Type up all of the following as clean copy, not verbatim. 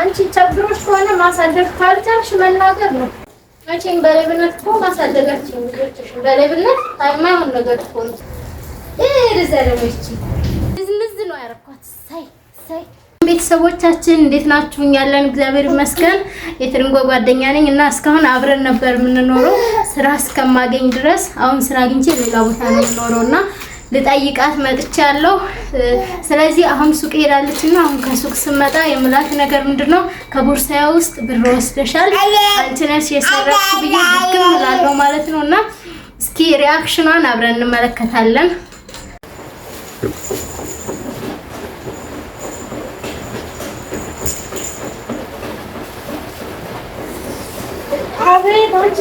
አንቺ ቸግሮሽ ከሆነ ማሳደግ ካልቻልሽ መናገር ነው። መቼም በሌብነት እኮ ማሳደጋችን ልጆችሽን በሌብነት የማይሆን ነገር እኮ ነው። ርዘረመች ዝምዝ ነው ያረኳት። ሳይ ቤተሰቦቻችን እንዴት ናችሁ? ያለን እግዚአብሔር ይመስገን። የትርንጎ ጓደኛ ነኝ እና እስካሁን አብረን ነበር የምንኖረው ስራ እስከማገኝ ድረስ። አሁን ስራ አግኝቼ ሌላ ቦታ ነው የምኖረውና ልጠይቃት መጥቻለሁ። ስለዚህ አሁን ሱቅ ሄዳለችና አሁን ከሱቅ ስመጣ የምላት ነገር ምንድነው ከቦርሳዬ ውስጥ ብር ወስደሻል አንቺ ነሽ የሰረቅሽ ብዬ ድግም እላለሁ ማለት ነውና እስኪ ሪአክሽኗን አብረን እንመለከታለን። አቤት አንቺ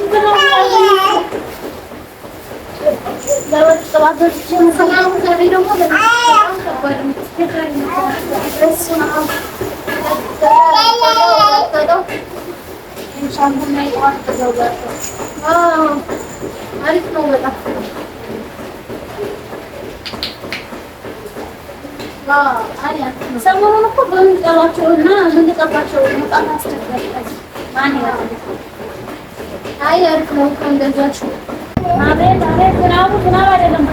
ሰሞኑን እኮ በምንጠራቸውና የምንጠራቸው በጣም አስቸጋሪ ማን ያለው አይ አሪፍ ነው እንደዛች አቤት ዝናቡ አይደለም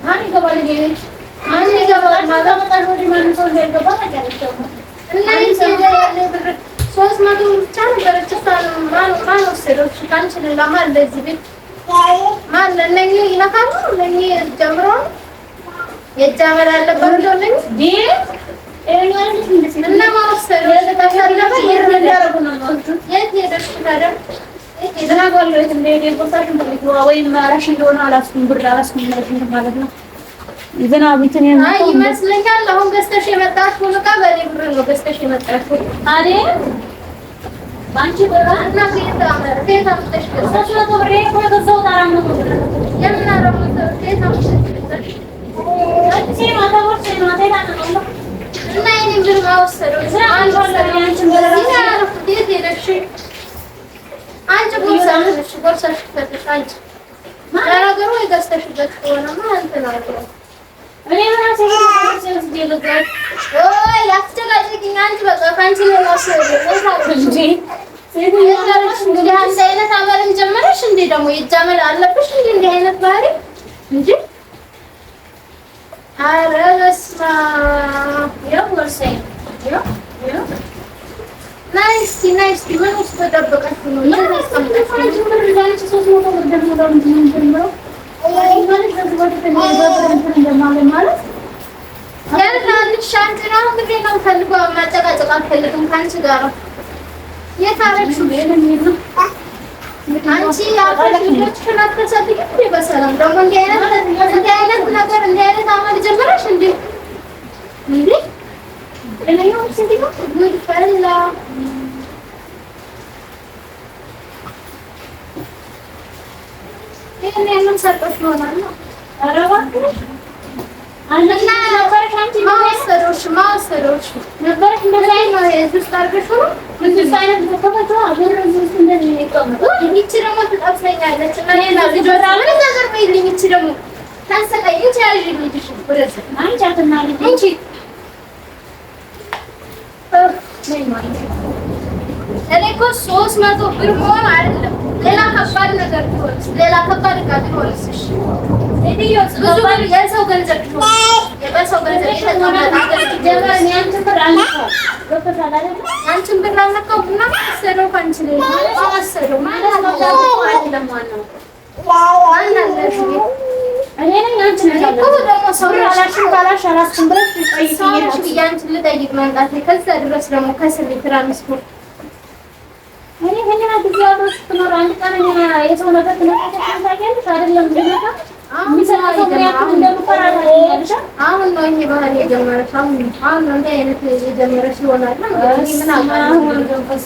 ማን ይገባል? ማን ይገባል? ማዳመጣ ነው ማን ሰው ይገባ ታውቂያለሽ? እና ይሄ ብር 300 ብቻ ነበር። ማን ወሰደው? ካንቺ ሌላ ማን ለዚህ ቤት ማን ለነኚህ ይነካሉ? ለነኚህ ጀምሮ የጃመል አለበት እንደሆነኝ እና ማን ወሰደው? የተካፈለበ ይረዳረጉ ነው ነው የት ሄደሽ ታዲያ? ዝናባለው የት እንደሄደ ቦታሽን ተልኩ ወይም ማራሽ እንደሆነ አላስኩም ብር አላስኩም ማለት ነው። ዝናብ እንትን አይ ይመስለኛል። አሁን ገዝተሽ የመጣሽው ዕቃ በእኔ ብር ነው ገዝተሽ የመጣሽው አይደል? ባንቺ ብር እና ከየት አምጥተሽ ገዝተሽ ነው? ብር እኮ የገዛሁት 400 ብር ነው። የምን 400 ከየት አምጥተሽ ገዝተሽ? አንቺ ማታወርሽ ነው ታይታለሽ እና የኔን ብር ማወሰደው አንቺ አንቺን ብር ያረፍኩት የት ሄደሽ? አንቺ ቦርሳሽ ፈትሽ አንቺ ነገሩ የገዝተሽበት ከሆነማ እንትን አልኩት። እኔ ራሴ ሄጄ ልገዛት ወይ አትጨቃጨቂኝ። አንቺ በቃ ካንቺ ሌላ ሰው እንጂ እንግዲህ አንቺ አይነት አመልም ጀመረሽ እንዴ? ደግሞ ይጃመል አለብሽ እንዴ? እንዲህ አይነት ባህሪ እንጂ ኧረ በስመ አብ ያው ወርሰኝ ያው ናይስ ምን ውስጥ ተደበቃችሁ ነው? አንቺ ብር ዛንቺ 300 ብር ደግሞ ለምንድን ነው የምጀምረው? ማለት ያልናልሽ አንቺ ነው እንግዲህ ነው ፈልገው ማጨቃጨቅ አልፈልግም ከአንቺ ጋር የታረቅሽው ነው። አንቺ ያፈልግሽን አትሰጥኝ እንዴ? በሰላም ደግሞ እንዲህ አይነት ነገር እንዲህ አይነት አመል ጀመረሽ እንዴ? እንዴ ለኔው ሲንዲው ጉድ ፈላ እኔ ምን ሰርቀሽ ይሆናል? ኧረ እባክሽ አንቺና ነበርሽ አንቺ ማወሰዶሽ ነበርሽ እንደዛ ነው የዚህ ታርገሽ ነው እንደዛ አይነት ተከፈተ አገር ውስጥ እንደዚህ ነው። ይቺ ደግሞ ትጠፍለኛለች እና ሌላ ልጅራ ምን ነገር በይልኝ። ይቺ ደግሞ ታሰቃየች ያዥ ልጅሽ ወደዛ አንቺ አትናለች እንጂ እኔ እኮ 300 ብር መሆን አይደለም ሌላ ከባድ ነገር ቢሆንስ ሌላ ከባድ ዕቃ ቢሆንስ? እሺ እዲዮስ ብዙ ብር የሰው ገንዘብ ቢሆን የሰው ገንዘብ ያንቺን ብር አልነካሁም እና ወሰደው ካንቺ ላይ ወሰደው ማለት ነው። አይደለም ዋናው እኔ ነኝ አንቺ ነሽ እኮ ደግሞ ሰው ካላሽ አላስኩም ብለሽ ጠይቂኝ። አንቺን ልጠይቅ መምጣቴ ከዛ ድረስ ደግሞ ከስር ትራንስፖርት እኔ ሄና ዲያሎስ ትኖር አንድ ቀን የሰው ነገር ትነካለሽ አይደለም እንደነካ የሚሰራው ምክንያቱም እንደምፈራ ታውቂያለሽ። አሁን ነው እኔ ባህሪ የጀመረሽ አሁን ነው እንደ አይነት የጀመረሽ ይሆናል። ምን አውቃለሁ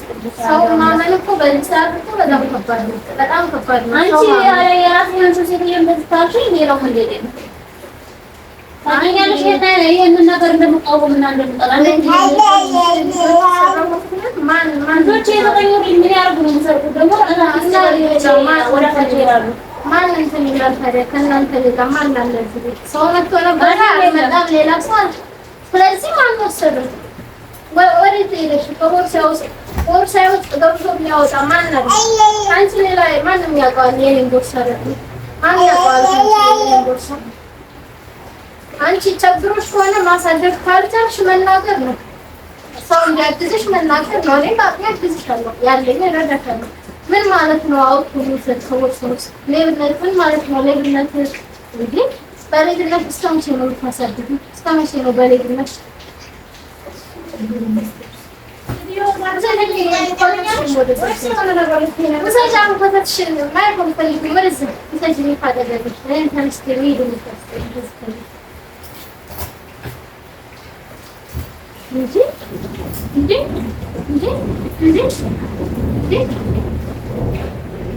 ሰው ማመን እኮ በዚህ ሰዓት እኮ በጣም ከባድ ነው፣ በጣም ከባድ ነው። አንቺ የራስሽን ሴትዮ እንደምታውቂ ሌላው መንገድ ነው ታውቂያለሽ። ይሄንን ነገር እንደምቃወምና እንደምጠላ ማን ዶቼ የተቀየሩ ምን ያደርጉ ነው የሚሰርቁት? ደግሞ ወደ ታች ይላሉ። ማን እንትን ይላል ታዲያ? ከእናንተ ሌላ ማን አለ እዚህ ቤት? ሰው መጥቶ ነበር በጣም ሌላ ሰው አለ። ስለዚህ ማን ወሰደው? ወዴት ሄደሽ? ከቦርሳዬ ውስጥ ገብቶ የሚያወጣ ማን አለ? አንቺ ሌላ ማንም ያውቀዋል የኔን ቦርሳ ደግሞ ማን ያውቀዋል የኔን ቦርሳ? አንቺ ቸግሮሽ ከሆነ ማሳደግ ካልቻልሽ መናገር ነው። ሰው እንዲያግዝሽ መናገር ነው። እኔ በአቅሜ አግዝሻለሁ፣ ያለኝ እረዳሻለሁ። ምን ማለት ነው? አውጡ ሰዎች ሌብነት ምን ማለት ነው? ሌብነት እንዴ! በሌብነት እስከ መቼ ነው የምታሳድጉ? እስከ መቼ ነው በሌብነት?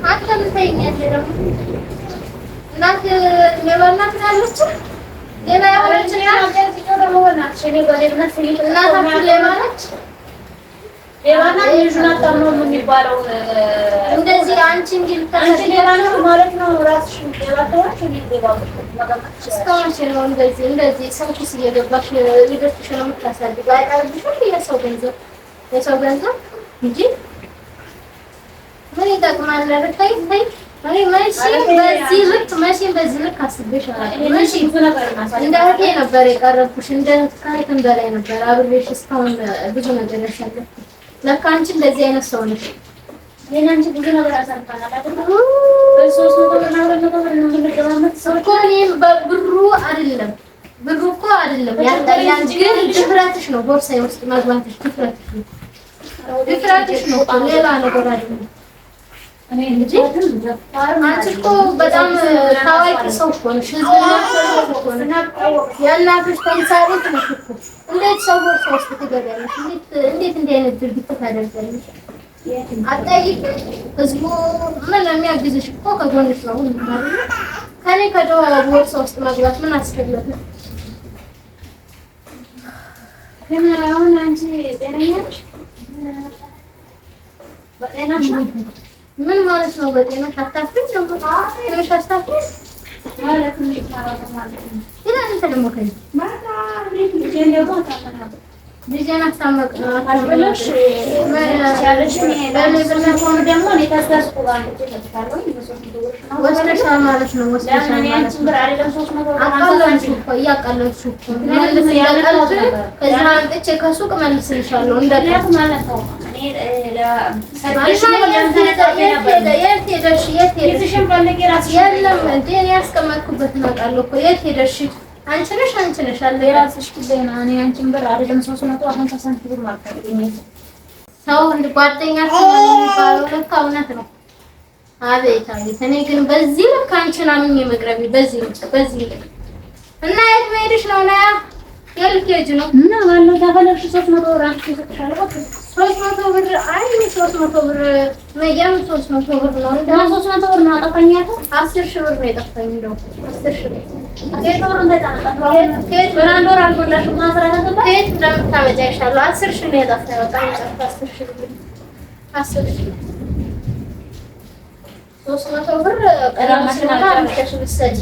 አንተ ምን ታይኛለህ ደግሞ? እናት ሌባ እናት ናለች። ሌባ ያወራች ደግሞ ሆናች። እኔ በሌብነት እናታችሁ ሌባ ነች። ሌባ ናት ልጁን አታምነው የሚባለው እንደዚህ አንቺ እንግዲህ አንቺ ሌባ ነው ማለት ነው። ራስሽን ሌባ ተዋች ሌባ እስካሁን ነው እንደዚህ ሰው ኪስ እየገባሽ ልጆችሽን ነው የምታሳድገው። አይቀርብሽም የሰው ገንዘብ እንጂ ምን ይጠቅማል? ተይ በዚህ ልክ አስቤሽ እንደ እህቴ ነበር የቀረብኩሽ፣ እንደ ከእህትም በላይ ነበር አብሬሽ እስካሁን ብዙ ነገር ያሳለፍኩት። ለካ አንቺ እንደዚህ አይነት ሰው ነሽ። አንቺ ብዙ ነገር አሳልፈናል አይደል? በሶስት መቶ ብር ነው የምንገባመት ሰው እኮ እኔም በብሩ አይደለም ብሩ እኮ አይደለም ያንቺ ግን ድፍረትሽ ነው። ቦርሳዬ ውስጥ መግባትሽ ድፍረትሽ ነው። ሌላ ነገር አይደለም። እኔ እንጂ አንቺ እኮ በጣም ታዋቂ ሰው እኮ ነሽ። የእናትሽ ተምሳሌት ነሽ እኮ። እንዴት ሰው ቦርሳ ውስጥ ትገቢያለሽ? እንዴት እንዲህ አይነት ድርጊት ታደርጊያለሽ? አትጠይቂም። ህዝቡ ምን የሚያግዝሽ እኮ ከጎንሽ ነው። ከኔ ከደዋ ቦርሳ ውስጥ መግባት ምን አስፈለገ? ግን አሁን አንቺ ጤነኛ ነሽ? በጤናሽ ምን ማለት ነው? በጤናሽ አታፍሪም? ጤናሽ አታፍሪም ማለት ምን ማለት ነው? አንተ ደግሞ ከእኔ ልጄን ደግሞ አታመናም። ልጄን አታመቅ አልበለሽ ያለሽ በለብና ሆኖ ደግሞ እኔ ታስታስቁ ጋር ወስደሻል ማለት ነው። ወስደሻል ማለት ነው። አቃለልሽው እኮ እያቃለልሽው እኮ ከዛ አንጥቼ ከሱቅ መልስልሻለሁ እንደት ማለት ነው። ያስቀመጥኩበትን አውቃለሁ እኮ የት ሄደሽ? አንቺ ነሽ አለ የራስሽ ጉዳይ ነው። እኔ አንቺን ብር አይደለም 350 ሳንቲም ብር ማለት ሰው እንደ ጓደኛችን የሚባለው ለካ እውነት ነው። አቤት አቤት! እኔ ግን በዚህ ልክ አንቺን አምኜ መቅረቤ በዚህ ልክ እና የት መሄድሽ ነው? ና የልኬጅ ነው እና ባለው ታፈለሽ 300 ብር አንቺ ይሰጥሻል። 300 ብር አይ 300 ብር መያም 300 ብር ነው እንደ 300 ብር ነው አጠፋኛት። 10 ሺህ ብር ነው የጠፋኝ። እንደው 10 ሺህ ብር ከየት እንደምታመጫ ይሻላል። 10 ሺህ ነው የጠፋኝ። በጣም 10 ሺህ ብር 10 ሺህ 300 ብር ቀራማሽና አምጥተሽ ብትሰጪ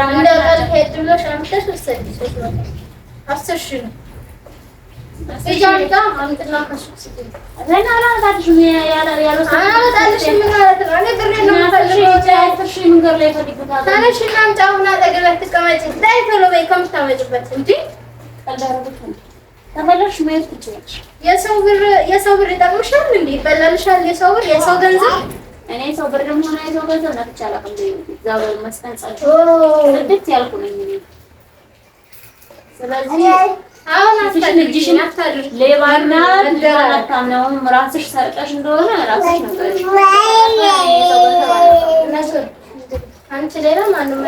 እንደ ቀል ሄድ ብሎሽ አምጥተሽ ብትሰጪ 300 10 ሺህ ነው። እጃንታ አምጥና ከሱቅ ስትይ ለና አላታሽ ያለው አላታሽ ምን ማለት ነው? እኔ ብሬ ነው የምፈልገው። 10 ሺህ መንገድ ላይ ፈልግታለሁ። ታነሽና አምጣውና አጠገቤ ትቀመጪ። ዳይ ቶሎ በይ ከምታመጭበት እንጂ ቀላረብሽ ተመለሽ መሄድ ትችያለሽ። የሰው ብር ይጠቅምሻል እንዴ? ይበላልሻል የሰው ብር የሰው ገንዘብ። እኔ ሰው ብር ደግሞ ነው የሰው ገንዘብ ነፍቻ አላውቅም። ዛው መስጠንጸል እንዴት ያልኩ ነኝ እኔ። ስለዚህ አሁን አትልጅሽን አታድር ሌባና እንደራታናው ራስሽ ሰርቀሽ እንደሆነ ራስሽ ነው። አንቺ ሌላ ማንም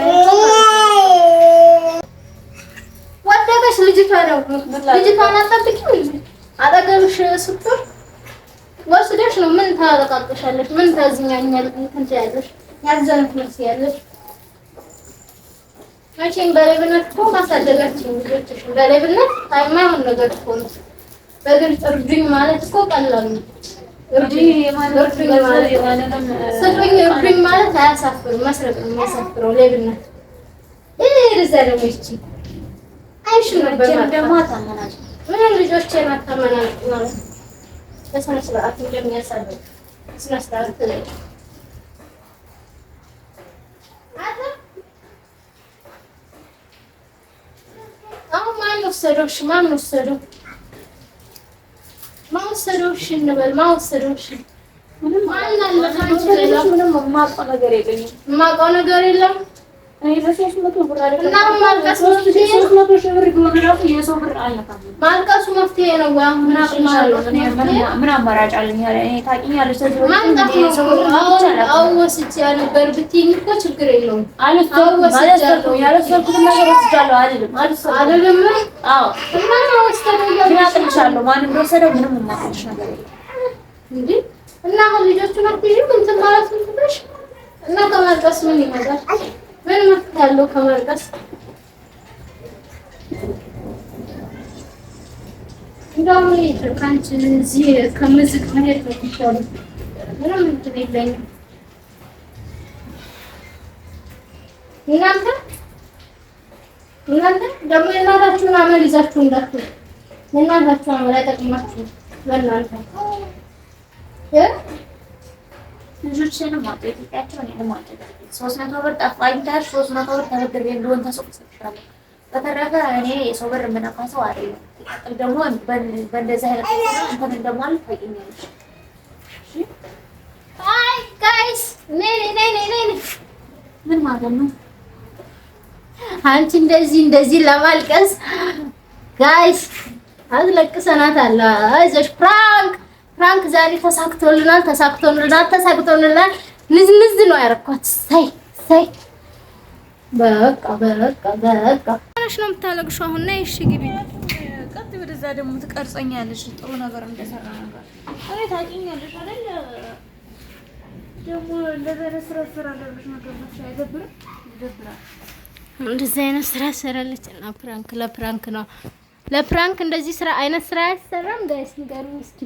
ወደቀሽ። ልጅቷ ነው ልጅቷን አጠብቂኝ። አጠገብሽ ስትሆን ወስደሽ ነው ምን ታለቃቅሻለሽ? ምን ታዝኛኛል? እንትን ትያለሽ ያዘንኩ መስያለሽ። መቼም በሌብነት እኮ ማሳደጋችን ልጆችሽን በሌብነት የማይሆን ነገር እኮ ነው። በግልጽ እርዱኝ ማለት እኮ ቀላል ነው። እርዱኝ ማለት አያሳፍርም። መስረቅ ነው የሚያሳፍረው ሌብነት። እዛ ደግሞ ይቺ አይሽ ነበር ደግሞ አታመናጭ ምንም ልጆቼን አታመናጭ ማለት በስነ ስርዓት እንደሚያሳድግ በስነ ስርዓት አሁን ማን ወሰደው? ማን ወሰደው? እንበል ማን ወሰደው? ምንም ማን አለ? ምንም የማውቀው ነገር የለኝም። የማውቀው ነገር የለም። እኔ በ300 ብር አይደለም እና ማልቀስ 300 ሺህ ብር ቢሆን እራሱ የሰው ብር አልነካም። ማልቀሱ መፍትሄ ነው ወይ? አሁን ምን አማራጭ አለኝ? እኔ ታውቂኛለሽ። ወስጃ ነበር ብትይኝ እኮ ችግር የለውም። አልወሰድኩም ነገር ወስጃለሁ አይደለም። አዎ እና ወስደው ማን እንደወሰደው ምንም የማውቅልሽ ነገር የለም እንዴ። እና አሁን ልጆቹን አትይዥም እንትን ማለት ነው ብለሽ እና ከማልቀስ ምን ይመጣል? ምን መፍትሄ አለው ከማልቀስ? እንደውም ከአንቺ እዚህ ከምዝግ መሄድ ነው የሚሻለው። ምንም እንትን የለኝም። እናንተ ደግሞ የእናታችሁን አመል ይዛችሁ እንዳትሉ። የእናታችሁ አመል አይጠቅማችሁም። በእናንተ ልጆችንም ማጥቂያቸው ነው ማጥቂ 300 ብር ጠፋኝ ታሽ 300 ብር ተበድሬ እንደሆነ ተሰጥቻለሁ። በተረፈ እኔ የሰው ብር የምነካ ሰው አይደለም። ይቀጥል ደግሞ በእንደዛ አይነት እንትን እንደማል ታውቂኛለሽ። እሺ አይ ጋይስ ነይ ምን ማለት ነው? አንቺ እንደዚህ ለማልቀስ ጋይስ አዝለቅሰናታል። አይዞሽ ፍራንክ ዛሬ ተሳክቶልናል። ንዝንዝ ነው ያረኳት። ሳይ በቃ አሽ ነው የምታለቅሽው አሁን ነይ። እሺ ግቢ። ቀጥ ወደዛ ደግሞ ትቀርጸኛለሽ ጥሩ ነገር እንደሰራ ነገር አሬ ታውቂኛለሽ አይደል? ደግሞ እንደዚህ ስራ አለብሽ ነገር ነው አይደብርም? ይደብራል። እንደዚህ አይነት ስራ ሰራለች እና ለፕራንክ ነው። ለፕራንክ እንደዚህ አይነት ስራ አይሰራም ጋይስ፣ ንገሩኝ እስኪ።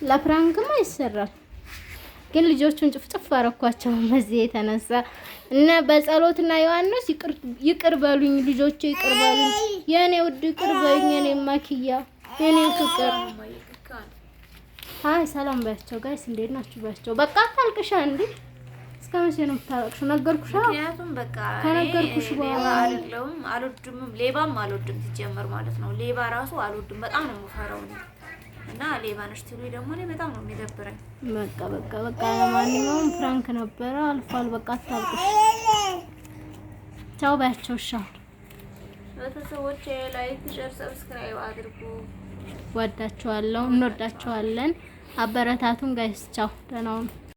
ለፕራንክም አይሰራም፣ ግን ልጆቹን ጭፍጭፍ አረኳቸው በዚህ የተነሳ እና በጸሎትና ዮሐንስ ይቅር በሉኝ ልጆቼ፣ ይቅር በሉኝ የኔ ውድ፣ ይቅር በሉኝ የኔ ማኪያ፣ የኔ ፍቅር። አይ ሰላም ባያቸው ጋይስ፣ እንዴት ናችሁ ባያቸው። በቃ አታልቅሻ እንዴ! እስከ መቼ ነው የምታለቅሽው? ነገርኩሽ። ምክንያቱም በቃ ከነገርኩሽ ሌባ አይደለም አልወድም፣ ሌባም አልወድም ሲጀመር ማለት ነው። ሌባ ራሱ አልወድም፣ በጣም ነው የምፈራው እና ሌባ ነሽ ትሉኝ ደግሞ እኔ በጣም ነው የሚደብረኝ። በቃ ለማንኛውም ፍራንክ ነበረ አልፏል። በቃ አታልቅሽ። ቻው ባያቸው። እሺ ቤተሰቦቼ ላይክ፣ ሼር፣ ሰብስክራይብ አድርጉ። ወዳችኋለሁ፣ እንወዳችኋለን። አበረታቱን ጋይስ። ቻው፣ ደህና ሁኑ።